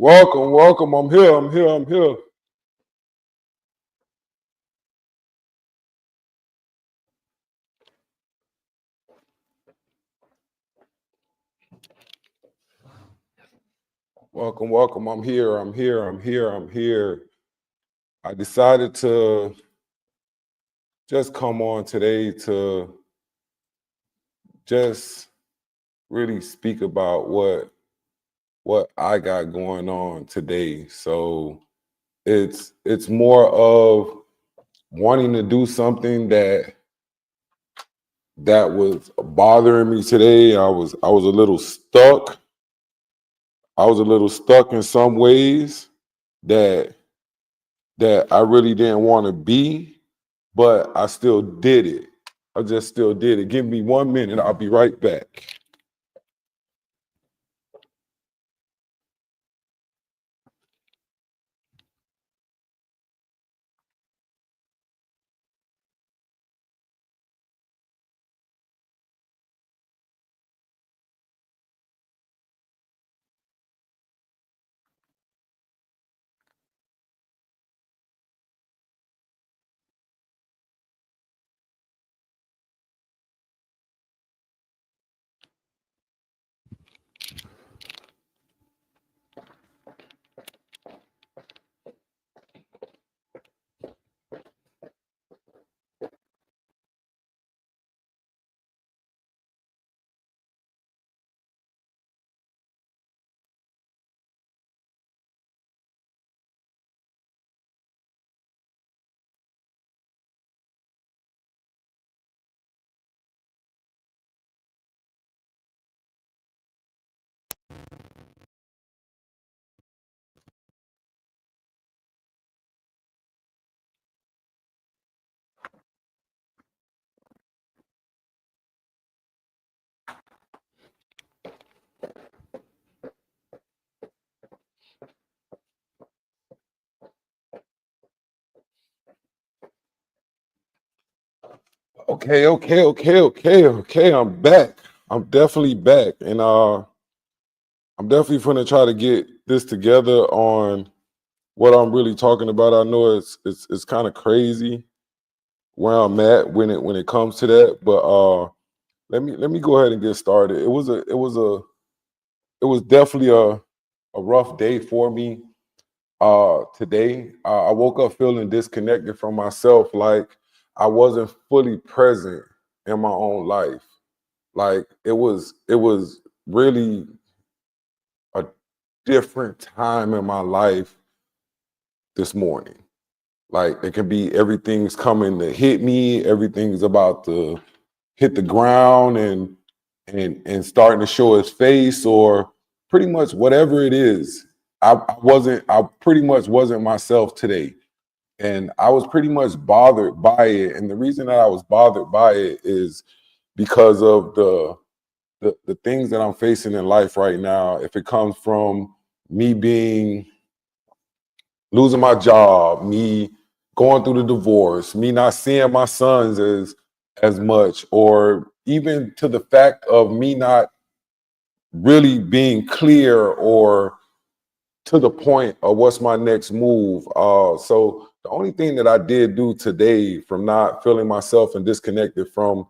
Welcome, welcome. I'm here. I'm here. I'm here. Welcome, welcome. I'm here. I'm here. I'm here. I'm here. I decided to just come on today to just really speak about what I got going on today. So it's more of wanting to do something that was bothering me today. I was a little stuck. I was a little stuck in some ways that that I really didn't want to be, but I still did it. I just still did it. Give me 1 minute. I'll be right back. Okay. I'm back. I'm definitely back. And I'm definitely gonna try to get this together on what I'm really talking about. I know it's kind of crazy where I'm at when it comes to that, but let me go ahead and get started. It was definitely a rough day for me today. I woke up feeling disconnected from myself, like I wasn't fully present in my own life. Like it was really a different time in my life this morning. Like it can be everything's coming to hit me, everything's about to hit the ground and starting to show its face, or pretty much whatever it is. I pretty much wasn't myself today. And I was pretty much bothered by it. And the reason that I was bothered by it is because of the things that I'm facing in life right now. If it comes from me being losing my job, me going through the divorce, me not seeing my sons as much, or even to the fact of me not really being clear or to the point of what's my next move. So the only thing that I did do today from not feeling myself and disconnected from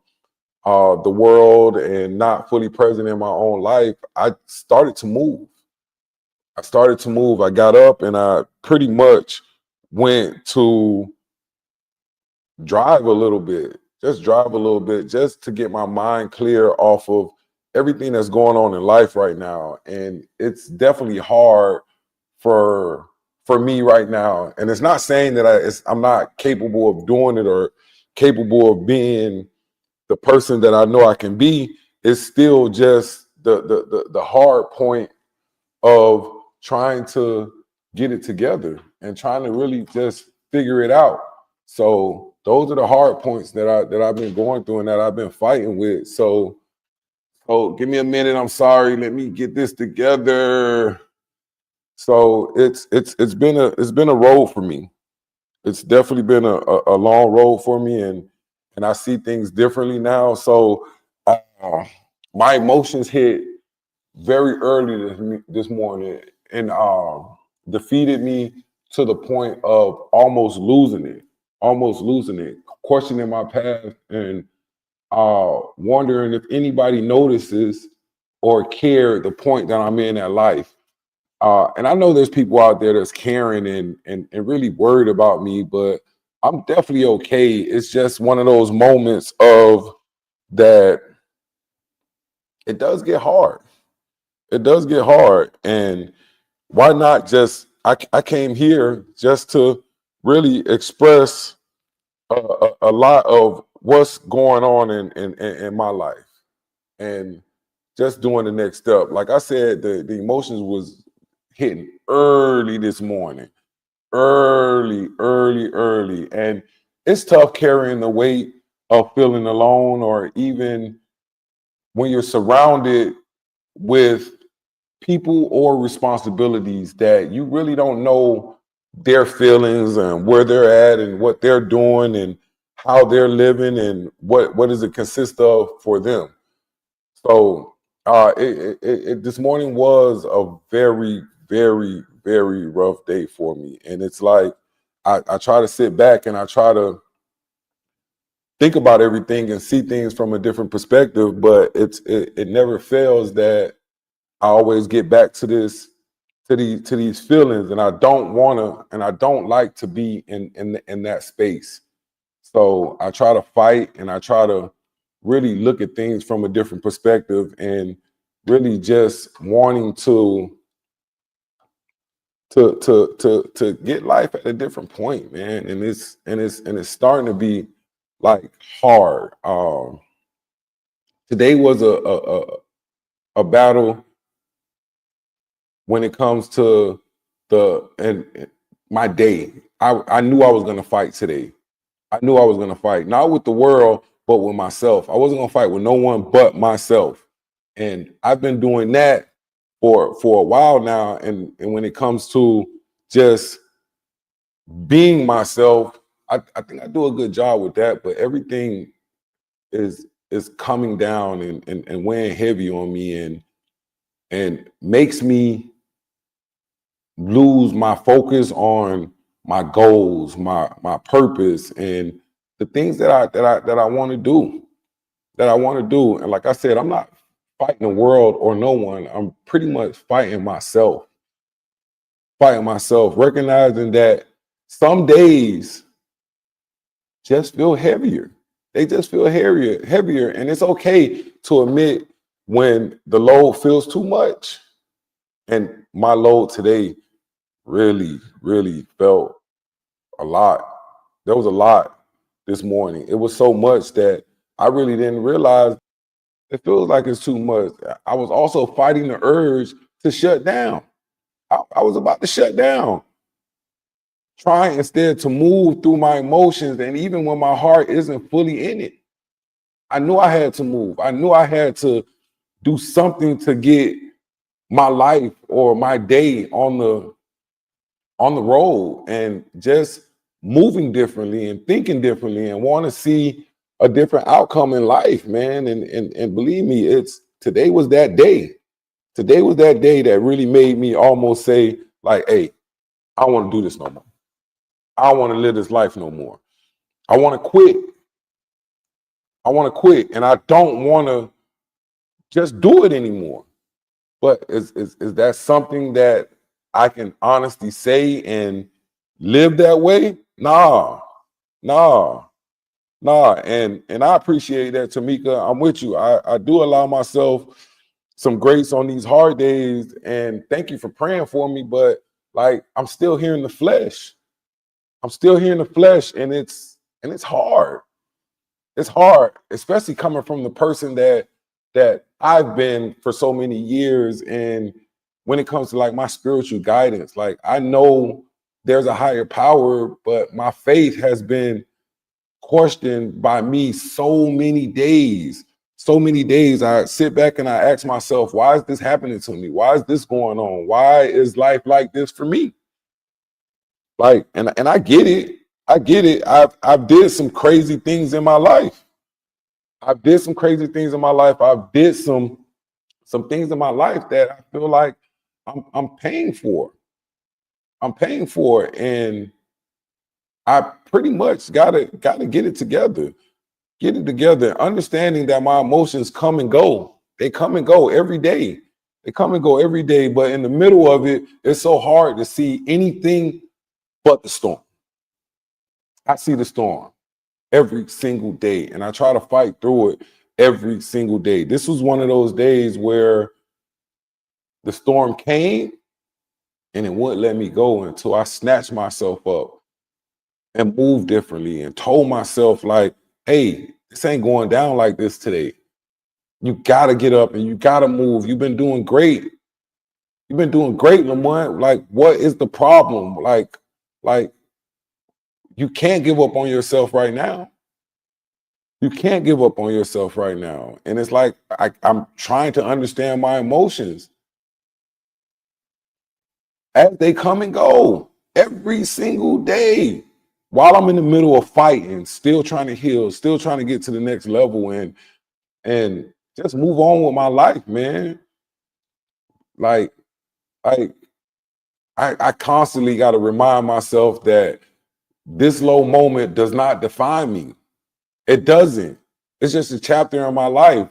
the world and not fully present in my own life, I started to move. I started to move. I got up and I pretty much went to drive a little bit, just drive a little bit, just to get my mind clear off of everything that's going on in life right now. And it's definitely hard for for me right now. And it's not saying that I'm not capable of doing it or capable of being the person that I know I can be. It's still just the hard point of trying to get it together and trying to really just figure it out. So those are the hard points that I've been going through and that I've been fighting with. So give me a minute. I'm sorry. Let me get this together. So it's been a road for me. It's definitely been a long road for me, and I see things differently now. So uh, my emotions hit very early this morning, and defeated me to the point of almost losing it, questioning my path, and wondering if anybody notices or care the point that I'm in life. And I know there's people out there that's caring and really worried about me, but I'm definitely okay. It's just one of those moments of that it does get hard. It does get hard. And why not just, I came here just to really express a lot of what's going on in my life and just doing the next step. Like I said, the emotions was hitting early this morning, early. And it's tough carrying the weight of feeling alone, or even when you're surrounded with people or responsibilities that you really don't know their feelings and where they're at and what they're doing and how they're living and what does it consist of for them. So this morning was a very rough day for me. And it's like I try to sit back and I try to think about everything and see things from a different perspective, but it never fails that I always get back to these feelings, and I don't wanna and I don't like to be in that space. So I try to fight and I try to really look at things from a different perspective and really just wanting to get life at a different point, man. And it's starting to be like hard. Today was a battle when it comes to my day. I knew I was gonna fight today. I knew I was gonna fight, not with the world, but with myself. I wasn't gonna fight with no one but myself. And I've been doing that for a while now. And when it comes to just being myself, I think I do a good job with that. But everything is coming down and weighing heavy on me and makes me lose my focus on my goals, my purpose, and the things that I want to do, And like I said, I'm not fighting the world or no one. I'm pretty much fighting myself, recognizing that some days just feel heavier. They just feel heavier, and it's okay to admit when the load feels too much. And my load today really felt a lot. There was a lot this morning. It was so much that I really didn't realize it feels like it's too much. I was also fighting the urge to shut down. I was about to shut down, trying instead to move through my emotions. And even when my heart isn't fully in it, I knew I had to move. I knew I had to do something to get my life or my day on the road and just moving differently and thinking differently and want to see a different outcome in life, man. And believe me, today was that day. Today was that day that really made me almost say, like, hey, I don't want to do this no more. I don't want to live this life no more. I want to quit. I want to quit. And I don't want to just do it anymore. But is that something that I can honestly say and live that way? Nah, nah. And I appreciate that, Tamika. I'm with you. I do allow myself some grace on these hard days, and thank you for praying for me. But like, I'm still here in the flesh. I'm still here in the flesh, and it's hard. It's hard, especially coming from the person that I've been for so many years. And when it comes to like my spiritual guidance, like I know there's a higher power, but my faith has been questioned by me so many days. So many days I sit back and I ask myself, why is this happening to me? Why is this going on? Why is life like this for me? Like, and I get it. I get it. I've did some crazy things in my life. I've did some crazy things in my life. I've did some things in my life that I feel like I'm paying for. I'm paying for it, and I pretty much gotta get it together. Get it together, understanding that my emotions come and go. They come and go every day. They come and go every day. But in the middle of it, it's so hard to see anything but the storm. I see the storm every single day, and I try to fight through it every single day. This was one of those days where the storm came and it wouldn't let me go until I snatched myself up and moved differently and told myself, like, hey, this ain't going down like this today. You gotta get up and you gotta move. You've been doing great. You've been doing great, Lamont. Like, what is the problem? Like you can't give up on yourself right now. You can't give up on yourself right now. And it's like I'm trying to understand my emotions as they come and go every single day. While I'm in the middle of fighting, still trying to heal, still trying to get to the next level and just move on with my life, man. Like, like I constantly got to remind myself that this low moment does not define me. It doesn't. It's just a chapter in my life,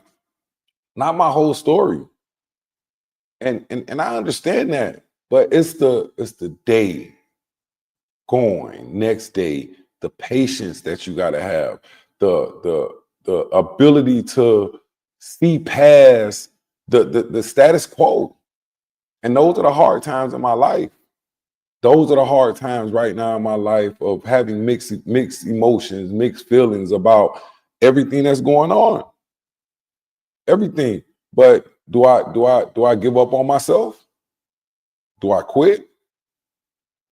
not my whole story. And I understand that, but it's the day going, next day, the patience that you got to have, the ability to see past the status quo. And those are the hard times in my life. Those are the hard times right now in my life of having mixed emotions, mixed feelings about everything that's going on. Everything. But do I give up on myself? Do I quit?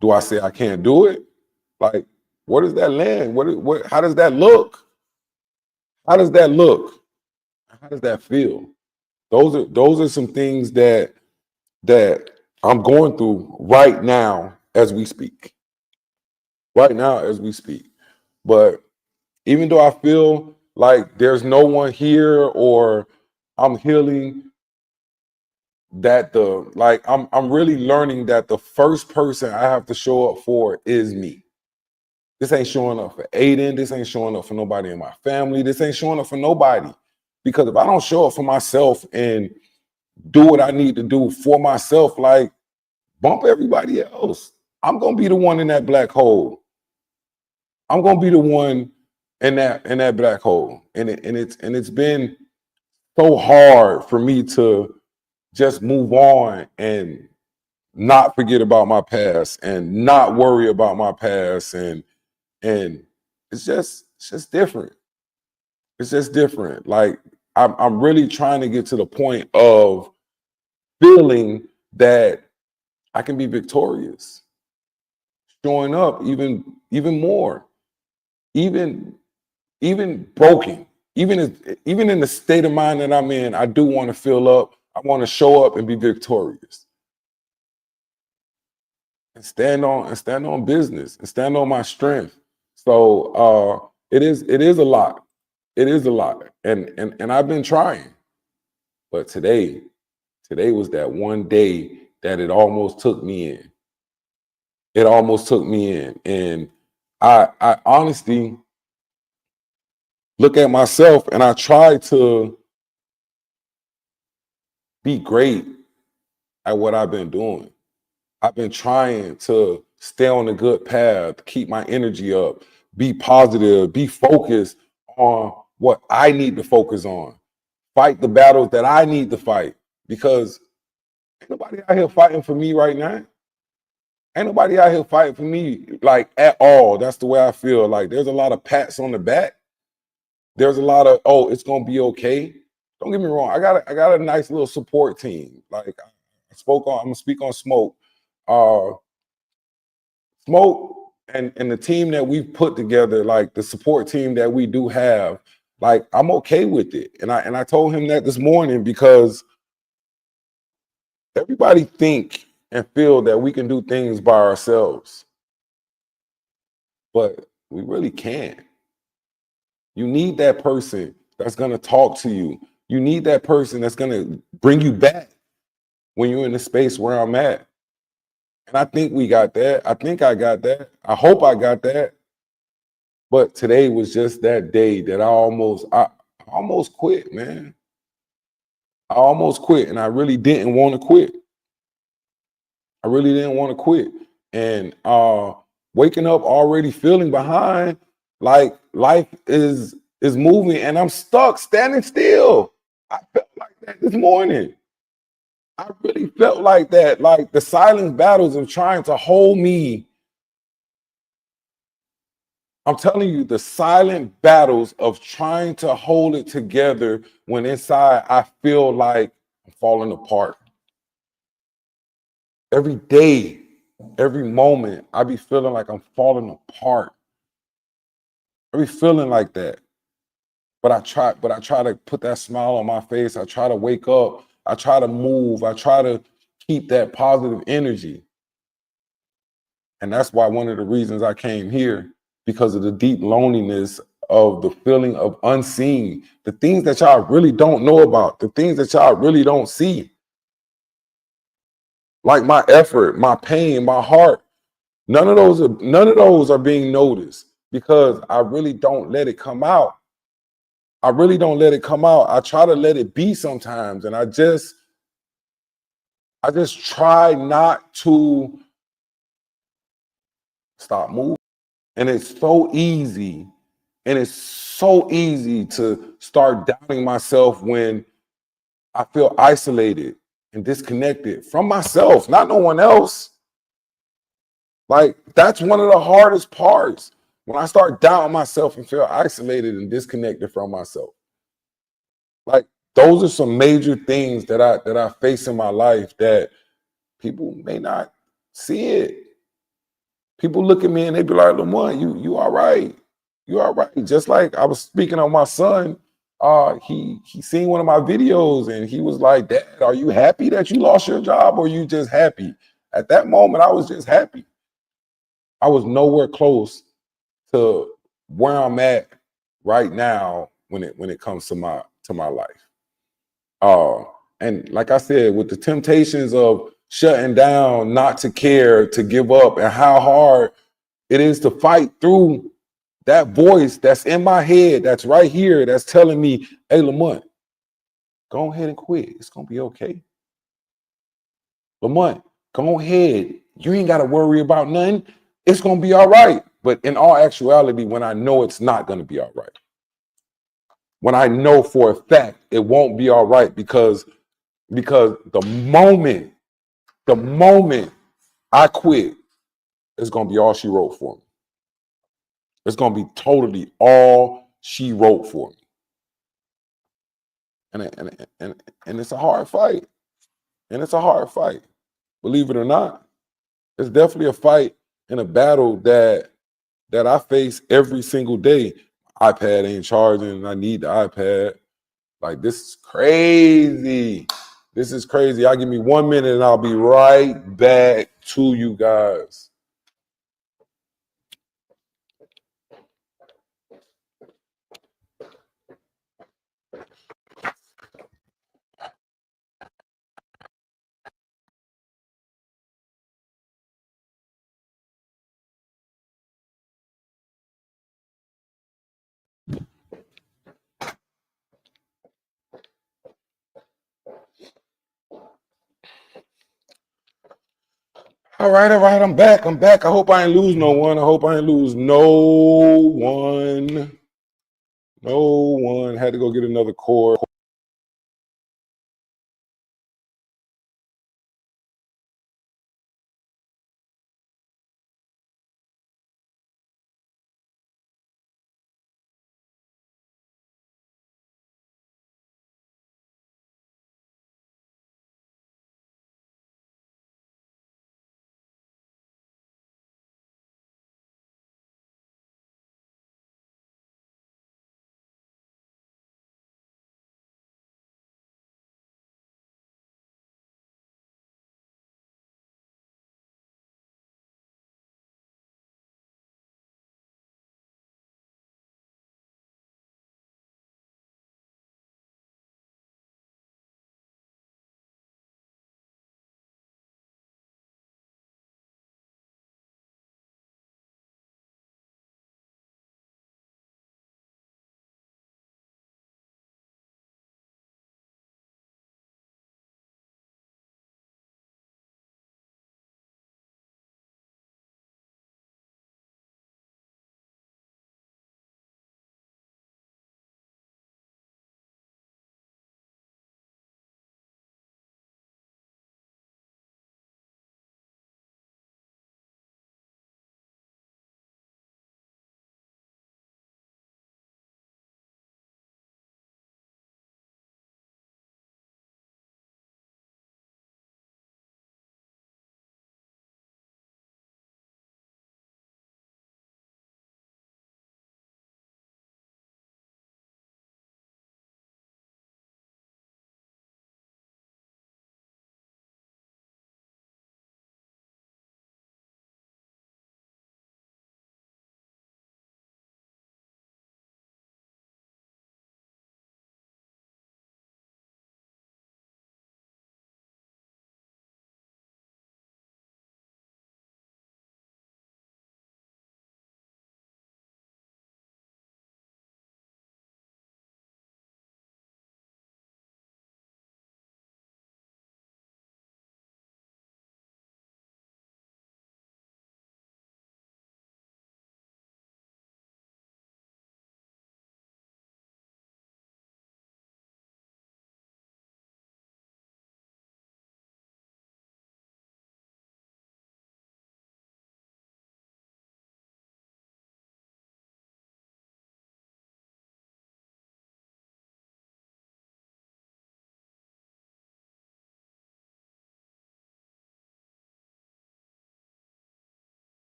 Do I say I can't do it? Like, where does that land? What how does that look? How does that look? How does that feel? Those are some things that I'm going through right now as we speak. Right now as we speak. But even though I feel like there's no one here or I'm healing, that the like I'm really learning that the first person I have to show up for is me. This ain't showing up for Aiden. This ain't showing up for nobody in my family. This ain't showing up for nobody. Because if I don't show up for myself and do what I need to do for myself, like bump everybody else, I'm gonna be the one in that black hole. I'm gonna be the one in that black hole. And it's been so hard for me to just move on and not forget about my past and not worry about my past and it's just different. It's just different. Like I'm really trying to get to the point of feeling that I can be victorious, showing up even more, even even broken, even in the state of mind that I'm in. I do want to fill up. I want to show up and be victorious and stand on business and stand on my strength. So it is a lot. It is a lot. And I've been trying. But today was that one day that it almost took me in. It almost took me in. And I honestly look at myself and I try to be great at what I've been doing. I've been trying to stay on a good path, keep my energy up, be positive, be focused on what I need to focus on, fight the battles that I need to fight. Because ain't nobody out here fighting for me right now. Ain't nobody out here fighting for me like at all. That's the way I feel. Like there's a lot of pats on the back. There's a lot of, oh, it's gonna be okay. Don't get me wrong. I got a nice little support team. Like I'm gonna speak on Smoke. Uh Smoke and the team that we've put together, like the support team that we do have, like I'm okay with it. And I told him that this morning because everybody think and feel that we can do things by ourselves, but we really can't. You need that person that's gonna talk to you. You need that person that's gonna bring you back. when you're in the space where I'm at. And I think we got that. I think I got that. I hope I got that. But today was just that day that I almost quit, man. I almost quit, and I really didn't want to quit. I really didn't want to quit. And waking up already feeling behind, like life is moving and I'm stuck standing still. I felt like that this morning. I really felt like that, like the silent battles of trying to hold me. I'm telling you, the silent battles of trying to hold it together when inside I feel like I'm falling apart. Every day, every moment, I be feeling like I'm falling apart. I be feeling like that. But I try to put that smile on my face. I try to wake up. I try to move. I try to keep that positive energy. And that's why one of the reasons I came here, because of the deep loneliness of the feeling of unseen, the things that y'all really don't know about, the things that y'all really don't see. Like my effort, my pain, my heart, none of those are being noticed because I really don't let it come out. I really don't let it come out. I try to let it be sometimes, and I just try not to stop moving. And it's so easy, and it's so easy to start doubting myself when I feel isolated and disconnected from myself, not no one else. Like that's one of the hardest parts when I start doubting myself and feel isolated and disconnected from myself. Like those are some major things that I face in my life that people may not see it. People look at me and they be like, Lamont, you all right. You all right. Just like I was speaking on my son. He seen one of my videos and he was like, Dad, are you happy that you lost your job or you just happy? At that moment, I was just happy. I was nowhere close to where I'm at right now when it comes to my life. Uh, and like I said, with the temptations of shutting down, not to care, to give up, and how hard it is to fight through that voice that's in my head, that's right here, that's telling me, hey, Lamont, go ahead and quit. It's going to be okay. Lamont, go ahead. You ain't got to worry about nothing. It's going to be all right. But in all actuality, when I know it's not going to be all right, when I know for a fact it won't be all right because the moment I quit, it's going to be all she wrote for me. It's going to be totally all she wrote for me. And it's a hard fight. And it's a hard fight. Believe it or not, it's definitely a fight and a battle that I face every single day. iPad ain't charging, and I need the iPad. Like this is crazy. This is crazy. I'll give me 1 minute and I'll be right back to you guys. All right. I'm back. I'm back. I hope I ain't lose no one. I hope I ain't lose no one. No one. Had to go get another cord.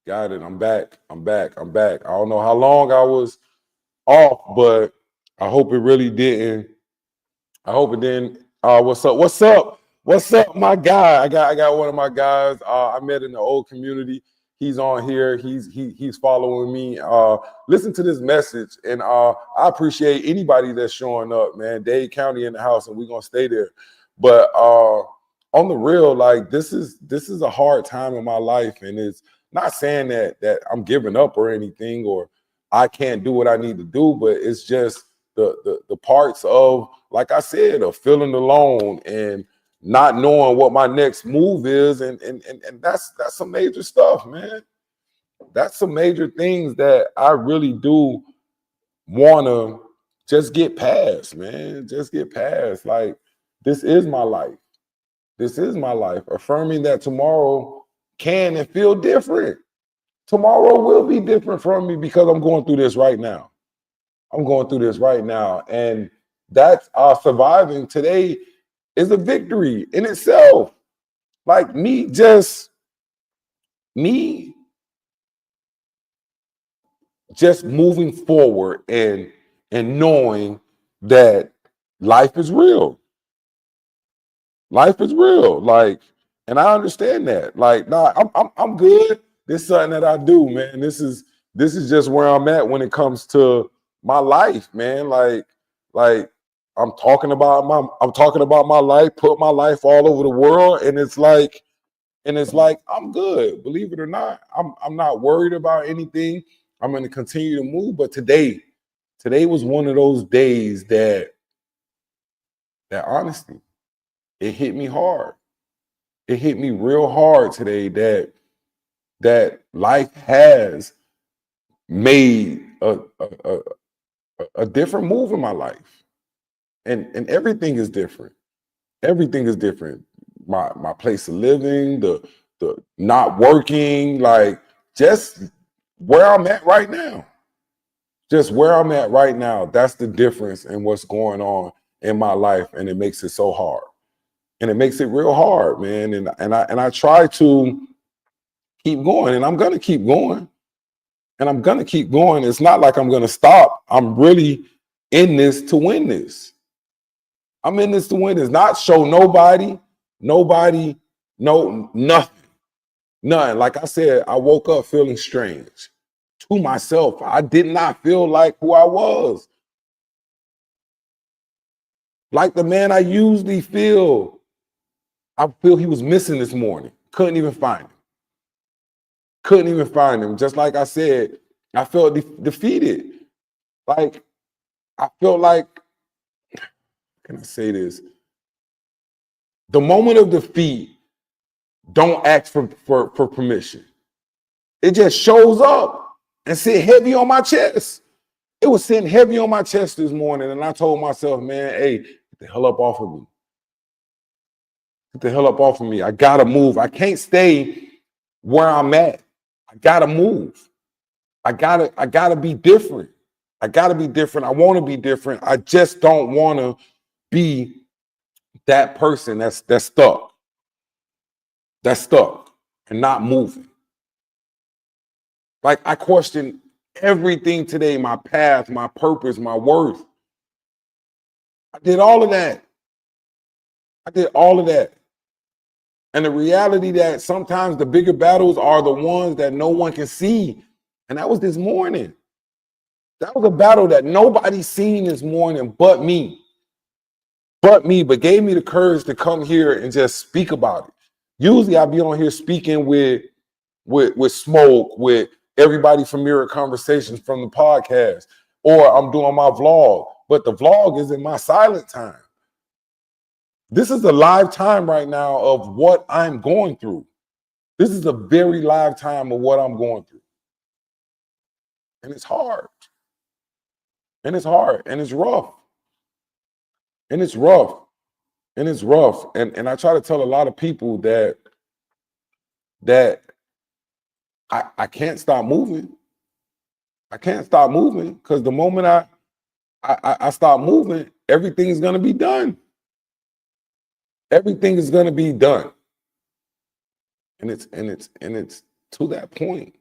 Got it. I'm back. I'm back. I'm back. I don't know how long I was off, but I hope it really didn't. I hope it didn't. What's up? What's up? What's up, my guy? I got one of my guys. I met in the old community. He's on here. He's following me. Listen to this message, and I appreciate anybody that's showing up, man. Dade County in the house, and we're gonna stay there. But on the real, like this is a hard time in my life, and it's not saying that I'm giving up or anything, or I can't do what I need to do, but it's just the parts of, like I said, of feeling alone and not knowing what my next move is, and that's some major stuff, man. That's some major things that I really do want to just get past, man. Just get past. Like, this is my life. This is my life. Affirming that tomorrow can and feel different. Tomorrow will be different from me because I'm going through this right now. I'm going through this right now. And that's surviving today is a victory in itself. Like me just moving forward and knowing that life is real. Life is real. Like, and I understand that. Like, nah, I'm good. This is something that I do, man. This is just where I'm at when it comes to my life, man. Like I'm talking about my life, put my life all over the world, and it's like I'm good. Believe it or not, I'm not worried about anything. I'm going to continue to move. But today was one of those days that honestly, it hit me hard. It hit me real hard today that life has made a different move in my life, and everything is different. Everything is different. My place of living, the not working, like just where I'm at right now. Just where I'm at right now. That's the difference in what's going on in my life, and it makes it so hard. And it makes it real hard, man. And I try to keep going, and I'm gonna keep going, and I'm gonna keep going. It's not like I'm gonna stop. I'm really in this to win this. I'm in this to win this, not show nobody, no, nothing, none. Like I said, I woke up feeling strange to myself. I did not feel like who I was, like the man I usually feel. I feel he was missing this morning. Couldn't even find him. Couldn't even find him. Just like I said, I felt defeated. Like, I felt like, can I say this? The moment of defeat, don't ask for permission. It just shows up and sit heavy on my chest. It was sitting heavy on my chest this morning, and I told myself, man, hey, get the hell up off of me. Get the hell up off of me. I gotta move. I can't stay where I'm at. I gotta move. I gotta be different. I gotta be different. I want to be different. I just don't want to be that person that's stuck. That's stuck and not moving. Like, I question everything today, my path, my purpose, my worth. I did all of that. I did all of that. And the reality that sometimes the bigger battles are the ones that no one can see. And that was this morning. That was a battle that nobody seen this morning but me. But gave me the courage to come here and just speak about it. Usually I'd be on here speaking with Smoke, with everybody from Mirror Conversations from the podcast, or I'm doing my vlog. But the vlog is in my silent time. This is a live time right now of what I'm going through. This is a very live time of what I'm going through. And it's hard. And it's hard. And it's rough. And it's rough. And it's rough. And I try to tell a lot of people that I can't stop moving. I can't stop moving, because the moment I stop moving, everything is going to be done. Everything is going to be done. And it's to that point.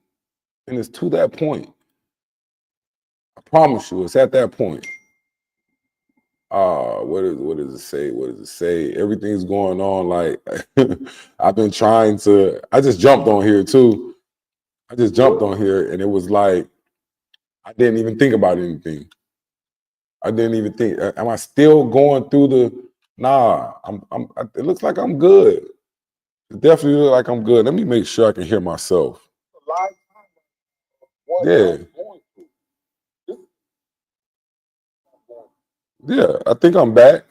And it's to that point. I promise you, it's at that point. What does it say? What does it say? Everything's going on. Like I've been trying to. I just jumped on here too. I just jumped on here, and it was like I didn't even think about anything. I didn't even think. Am I still going through the? Nah. It looks like I'm good. It definitely looks like I'm good. Let me make sure I can hear myself. Yeah. Yeah. I think I'm back.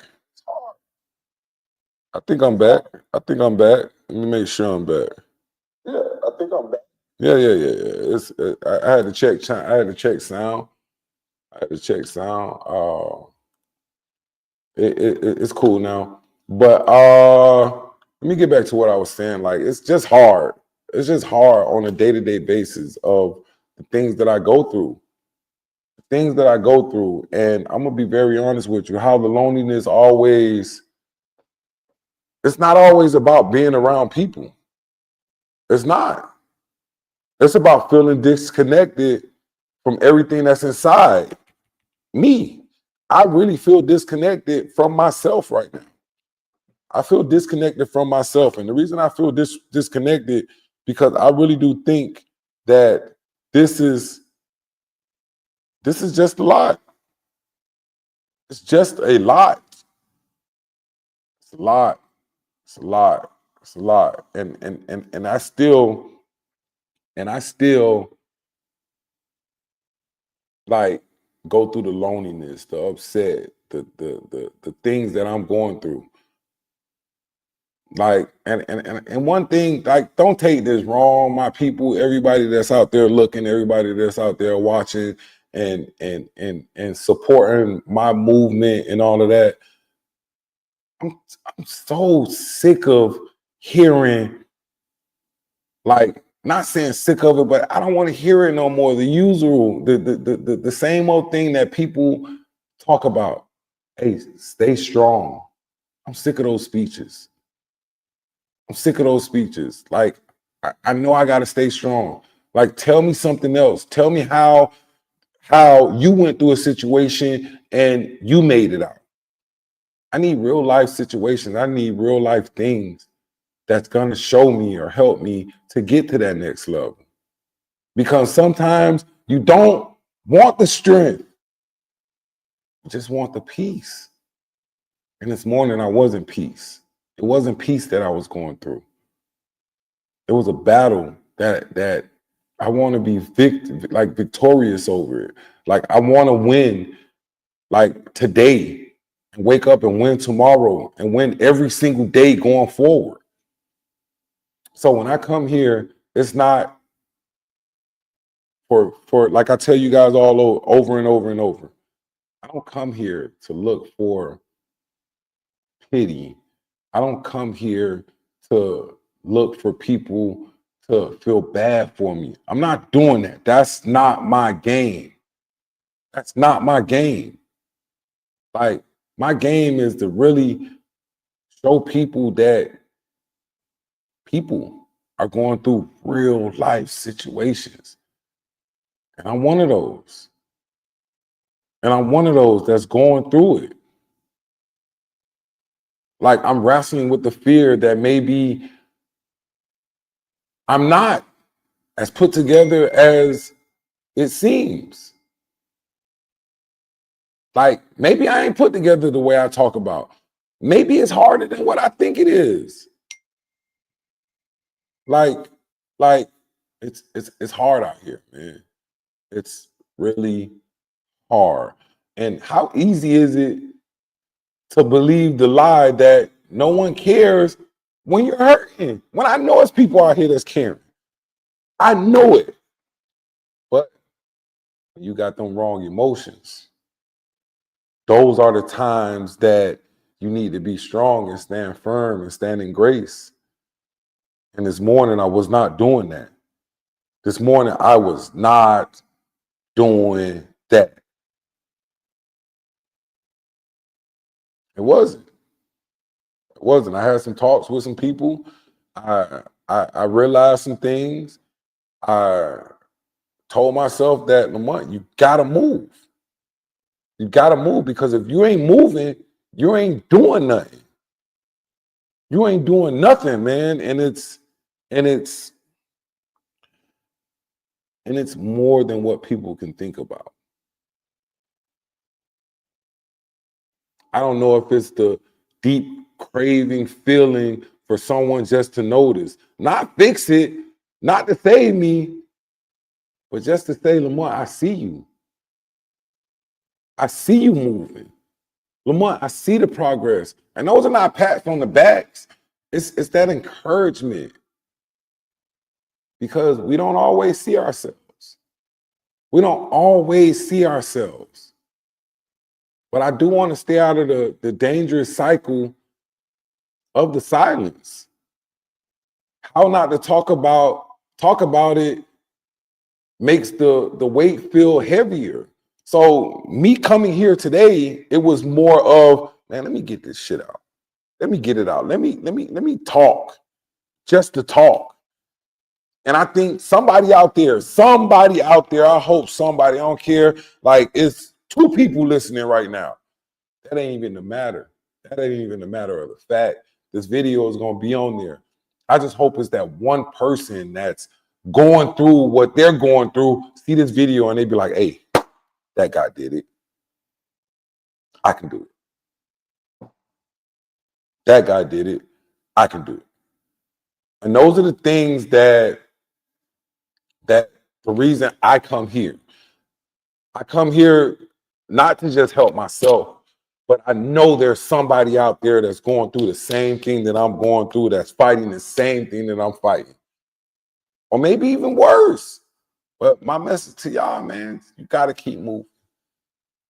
I think I'm back. I think I'm back. Let me make sure I'm back. Yeah, I think I'm back. Yeah. It's I had to check. I had to check sound. I had to check sound. It's cool now. But let me get back to what I was saying. Like it's just hard. It's just hard on a day-to-day basis of the things that I go through. The things that I go through. And I'm gonna be very honest with you, how the loneliness always, it's not always about being around people. It's not. It's about feeling disconnected from everything that's inside me. I really feel disconnected from myself right now. I feel disconnected from myself. And the reason I feel disconnected, because I really do think that this is just a lot. It's just a lot. It's a lot. It's a lot. It's a lot. And I still like go through the loneliness, the upset, the things that I'm going through. Like, and one thing, like, don't take this wrong, my people, everybody that's out there looking, everybody that's out there watching and supporting my movement and all of that. I'm so sick of hearing, like, not saying sick of it, but I don't want to hear it no more. The usual, the same old thing that people talk about. Hey, stay strong. I'm sick of those speeches. I'm sick of those speeches. Like, I know I gotta stay strong. Like, tell me something else. Tell me how you went through a situation and you made it out. I need real life situations. I need real life things that's gonna show me or help me to get to that next level. Because sometimes you don't want the strength, you just want the peace. And this morning I wasn't peace. It wasn't peace that I was going through. It was a battle that I want to be victorious over it. Like I want to win like today and wake up and win tomorrow and win every single day going forward. So when I come here, it's not for like I tell you guys all over and over and over. I don't come here to look for pity. I don't come here to look for people to feel bad for me. I'm not doing that. That's not my game. That's not my game. Like, my game is to really show people that people are going through real life situations. And I'm one of those. And I'm one of those that's going through it. Like, I'm wrestling with the fear that maybe I'm not as put together as it seems. Like maybe I ain't put together the way I talk about. Maybe it's harder than what I think it is. Like, like it's hard out here, man. It's really hard. And how easy is it to believe the lie that no one cares when you're hurting? When I know it's people out here that's caring. I know it. But you got them wrong emotions. Those are the times that you need to be strong and stand firm and stand in grace. And this morning, I was not doing that. This morning, I was not doing that. It wasn't. It wasn't. I had some talks with some people. I realized some things. I told myself that, Lamont, you gotta move. You gotta move, because if you ain't moving, you ain't doing nothing. You ain't doing nothing, man. And it's more than what people can think about. I don't know if it's the deep craving feeling for someone just to notice, not fix it, not to save me, but just to say, Lamont, I see you. I see you moving. Lamont, I see the progress. And those are not pats on the backs. It's that encouragement, because we don't always see ourselves. We don't always see ourselves. But I do want to stay out of the dangerous cycle of the silence. How not to talk about it makes the weight feel heavier. So me coming here today, it was more of, man, let me get this shit out. Let me get it out. Let me talk, just to talk. And I think somebody out there, I hope somebody, I don't care, like it's 2 people listening right now. That ain't even the matter. That ain't even the matter of the fact. This video is going to be on there. I just hope it's that one person that's going through what they're going through, see this video and they be like, hey, that guy did it. I can do it. That guy did it. I can do it. And those are the things that the reason I come here. I come here not to just help myself, but I know there's somebody out there that's going through the same thing that I'm going through, that's fighting the same thing that I'm fighting. Or maybe even worse. But my message to y'all, man, you got to keep moving.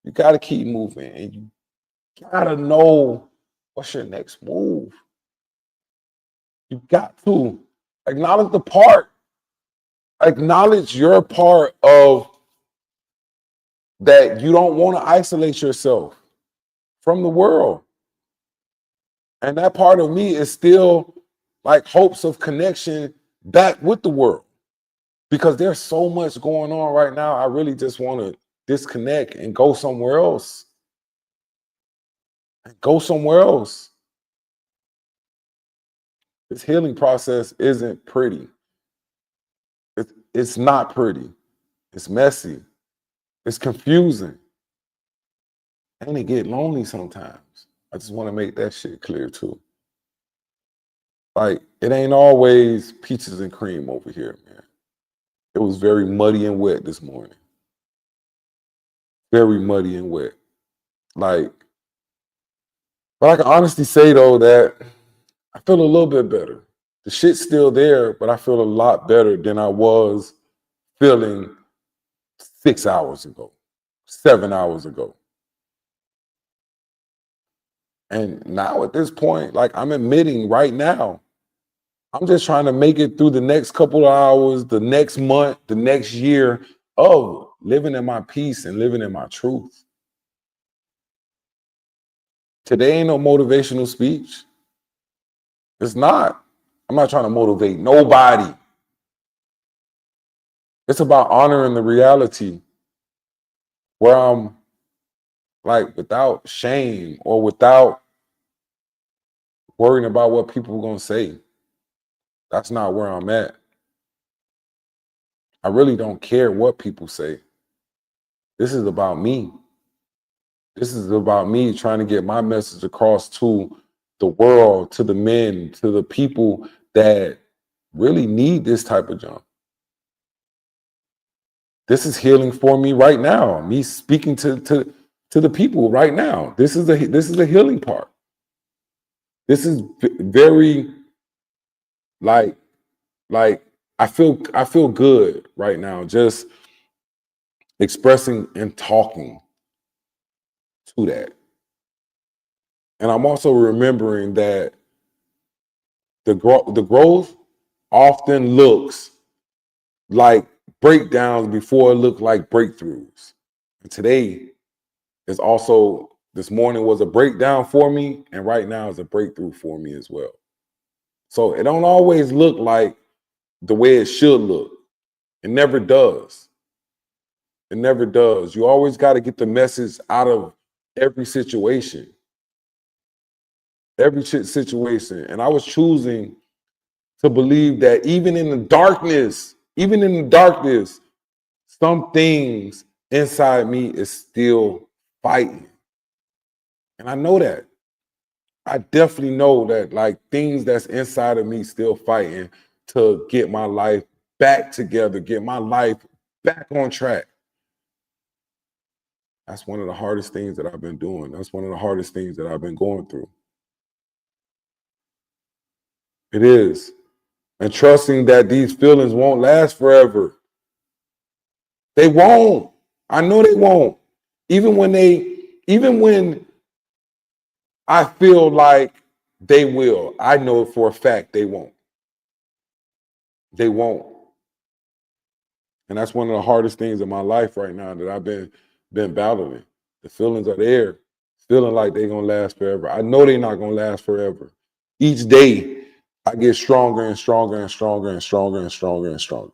You got to keep moving. And you got to know what's your next move. You got to acknowledge the part. Acknowledge your part of that. You don't want to isolate yourself from the world. And that part of me is still like hopes of connection back with the world, because there's so much going on right now. I really just want to disconnect and go somewhere else. Go somewhere else. This healing process isn't pretty. It's not pretty. It's messy. It's confusing. And it get lonely sometimes. I just want to make that shit clear too. Like, it ain't always peaches and cream over here, man. It was very muddy and wet this morning. Very muddy and wet. Like, but I can honestly say though that I feel a little bit better. The shit's still there, but I feel a lot better than I was feeling 6 hours ago, 7 hours ago. And now at this point, like I'm admitting right now, I'm just trying to make it through the next couple of hours, the next month, the next year of living in my peace and living in my truth. Today ain't no motivational speech. It's not. I'm not trying to motivate nobody. It's about honoring the reality where I'm like without shame or without worrying about what people are going to say. That's not where I'm at. I really don't care what people say. This is about me. This is about me trying to get my message across to the world, to the men, to the people that really need this type of jump. This is healing for me right now. Me speaking to the people right now. This is a healing part. This is very like I feel good right now just expressing and talking to that. And I'm also remembering that the growth often looks like breakdowns before it looked like breakthroughs. And today is also, this morning was a breakdown for me, and right now is a breakthrough for me as well. So it don't always look like the way it should look. It never does. It never does. You always got to get the message out of every situation. Every situation. And I was choosing to believe that even in the darkness, some things inside me is still fighting. And I know that. I definitely know that like things that's inside of me still fighting to get my life back together, get my life back on track. That's one of the hardest things that I've been doing. That's one of the hardest things that I've been going through. It is. And trusting that these feelings won't last forever. They won't. I know they won't. Even when I feel like they will, I know for a fact they won't. They won't. And that's one of the hardest things in my life right now that I've been battling. The feelings are there, feeling like they're gonna last forever. I know they're not gonna last forever. Each day I get stronger and stronger and stronger and stronger and stronger and stronger.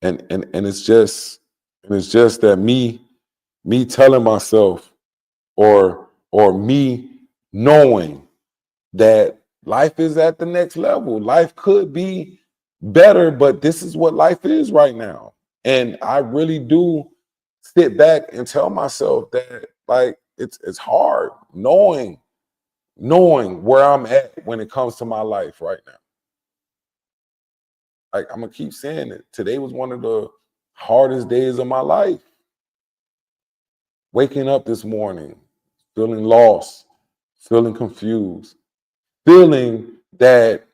And it's just that me telling myself or me knowing that life is at the next level. Life could be better, but this is what life is right now. And I really do sit back and tell myself that like it's hard knowing where I'm at when it comes to my life right now. Like I'm gonna keep saying it. Today was one of the hardest days of my life. Waking up this morning, feeling lost, feeling confused, feeling that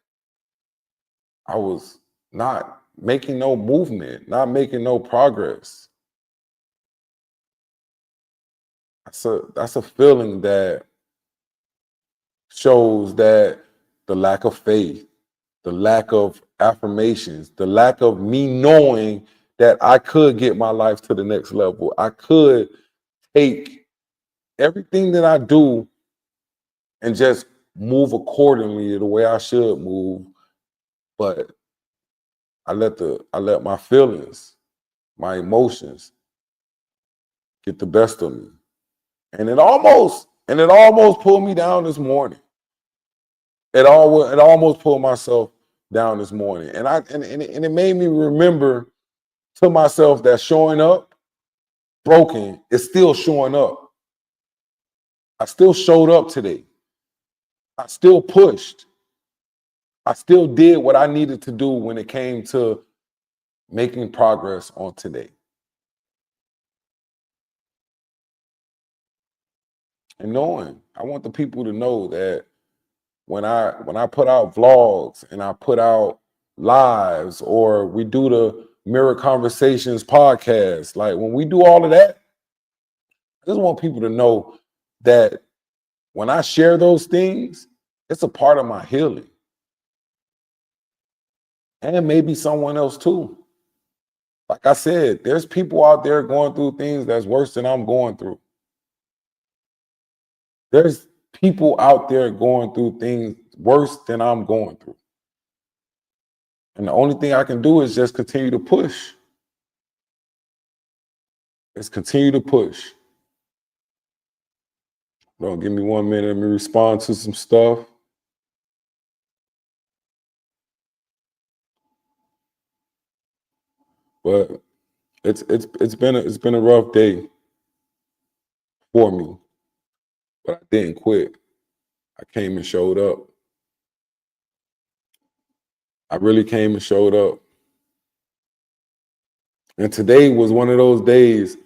I was not making no movement, not making no progress. That's a feeling that shows that the lack of faith, the lack of affirmations, the lack of me knowing that I could get my life to the next level. I could take everything that I do and just move accordingly the way I should move. But I let my feelings, my emotions get the best of me. And it almost pulled me down this morning. It almost pulled myself down this morning. And it made me remember to myself that showing up broken is still showing up. I still showed up today. I still pushed. I still did what I needed to do when it came to making progress on today. And knowing, I want the people to know that when I put out vlogs and I put out lives or we do the Mirror Conversations podcast, like when we do all of that, I just want people to know that when I share those things, it's a part of my healing. And maybe someone else too. Like I said, there's people out there going through things that's worse than I'm going through. There's people out there going through things worse than I'm going through. And the only thing I can do is just continue to push. Let's continue to push. Don't give me 1 minute. Let me respond to some stuff. But it's been a rough day for me. But I didn't quit. I came and showed up. I really came and showed up. And today was one of those days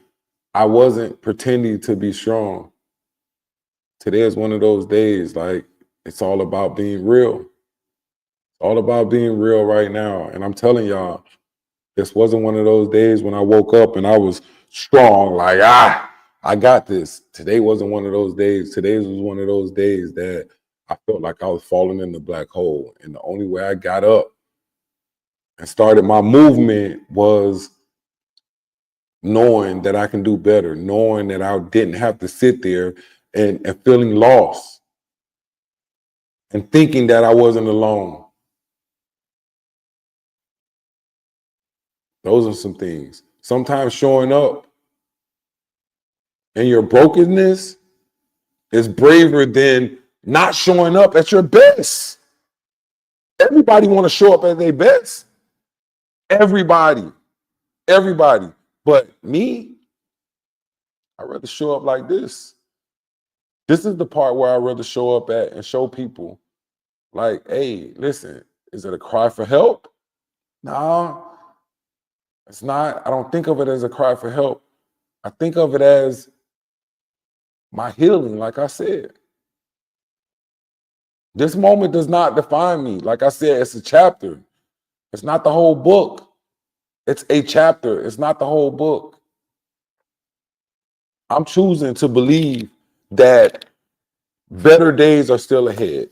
I wasn't pretending to be strong. Today is one of those days like it's all about being real. All about being real right now. And I'm telling y'all, this wasn't one of those days when I woke up and I was strong, like, I got this. Today wasn't one of those days. Today was one of those days that I felt like I was falling in the black hole. And the only way I got up and started my movement was knowing that I can do better, knowing that I didn't have to sit there and feeling lost and thinking that I wasn't alone. Those are some things. Sometimes showing up in your brokenness is braver than not showing up at your best. Everybody want to show up at their best. Everybody. But me, I'd rather show up like this. This is the part where I'd rather show up at and show people like, hey, listen, is it a cry for help? No, it's not. I don't think of it as a cry for help. I think of it as my healing, like I said. This moment does not define me. Like I said, it's a chapter. It's not the whole book. It's a chapter. It's not the whole book. I'm choosing to believe that better days are still ahead,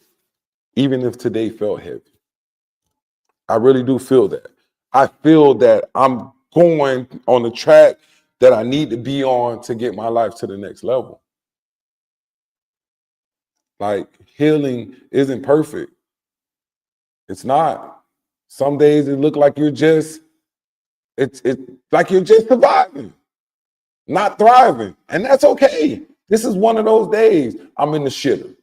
even if today felt heavy. I really do feel that. I feel that I'm going on the track that I need to be on to get my life to the next level. Like, healing isn't perfect. It's not. Some days it look like it's like you're just surviving, not thriving. And that's okay. This is one of those days. I'm in the shitter.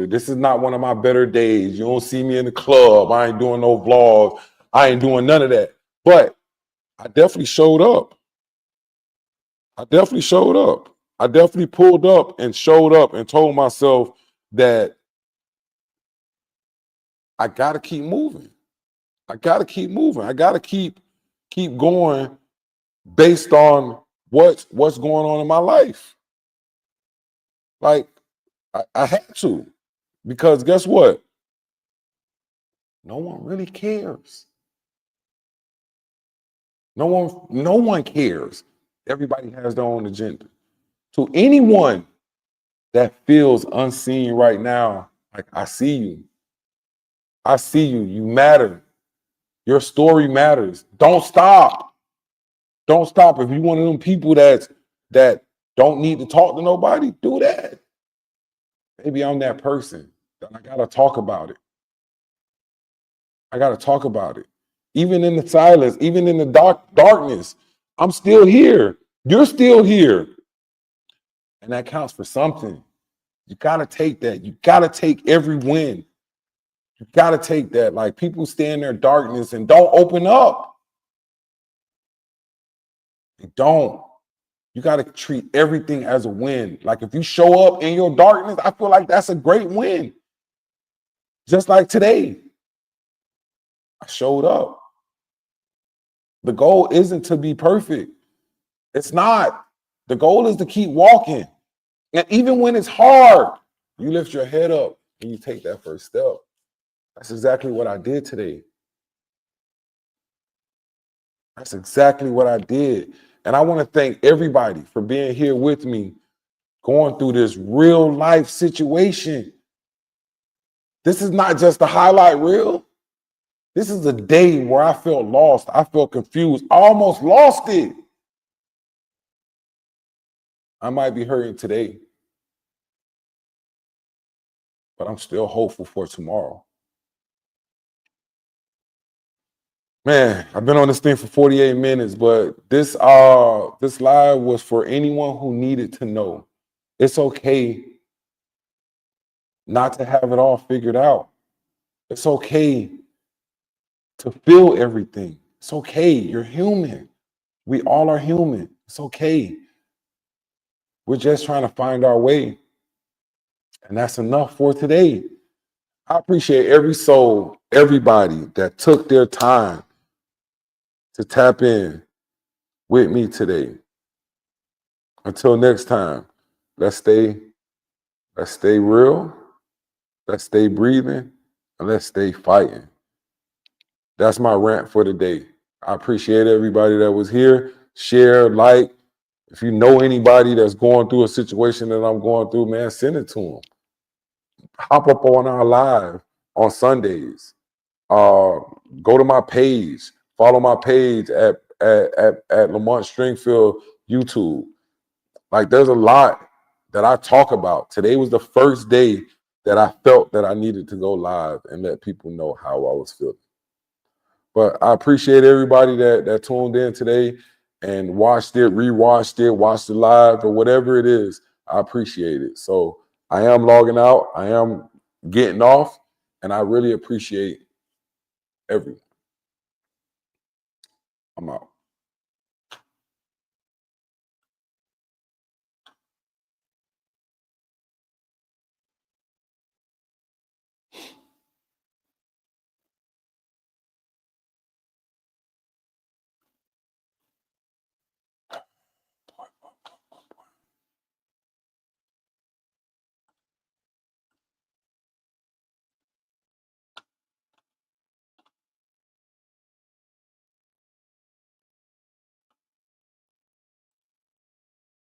This is not one of my better days. You don't see me in the club. I ain't doing no vlogs. I ain't doing none of that. But I definitely showed up. I definitely pulled up and showed up and told myself that I got to keep moving. I got to keep going based on what's going on in my life. Like, I had to, because guess what? No one really cares. No one cares. Everybody has their own agenda. To anyone that feels unseen right now, like, I see you. I see you. You matter. Your story matters. Don't stop. Don't stop. If you're one of them people that don't need to talk to nobody, do that. Maybe I'm that person. I gotta talk about it. Even in the silence, even in the darkness, I'm still here. You're still here. And that counts for something. You gotta take that. You gotta take every win. You gotta take that. Like, people stay in their darkness and don't open up. They don't. You gotta treat everything as a win. Like, if you show up in your darkness, I feel like that's a great win. Just like today, I showed up. The goal isn't to be perfect. It's not. The goal is to keep walking. And even when it's hard, you lift your head up and you take that first step. That's exactly what I did today. That's exactly what I did. And I want to thank everybody for being here with me, going through this real life situation. This is not just a highlight reel. This is a day where I felt lost. I felt confused. I almost lost it. I might be hurting today, but I'm still hopeful for tomorrow. Man, I've been on this thing for 48 minutes, but this live was for anyone who needed to know. It's okay not to have it all figured out. It's okay to feel everything. It's okay. You're human. We all are human. It's okay. We're just trying to find our way. And that's enough for today. I appreciate every soul, everybody that took their time to tap in with me today. Until next time, let's stay real, let's stay breathing, and let's stay fighting. That's my rant for today. I appreciate everybody that was here. Share, like. If you know anybody that's going through a situation that I'm going through, man, send it to them. Hop up on our live on Sundays. Go to my page. Follow my page at Lamont Stringfield YouTube. Like, there's a lot that I talk about. Today was the first day that I felt that I needed to go live and let people know how I was feeling. But I appreciate everybody that tuned in today and watched it, rewatched it, watched it live, or whatever it is. I appreciate it. So I am logging out. I am getting off, and I really appreciate everyone. I'm out.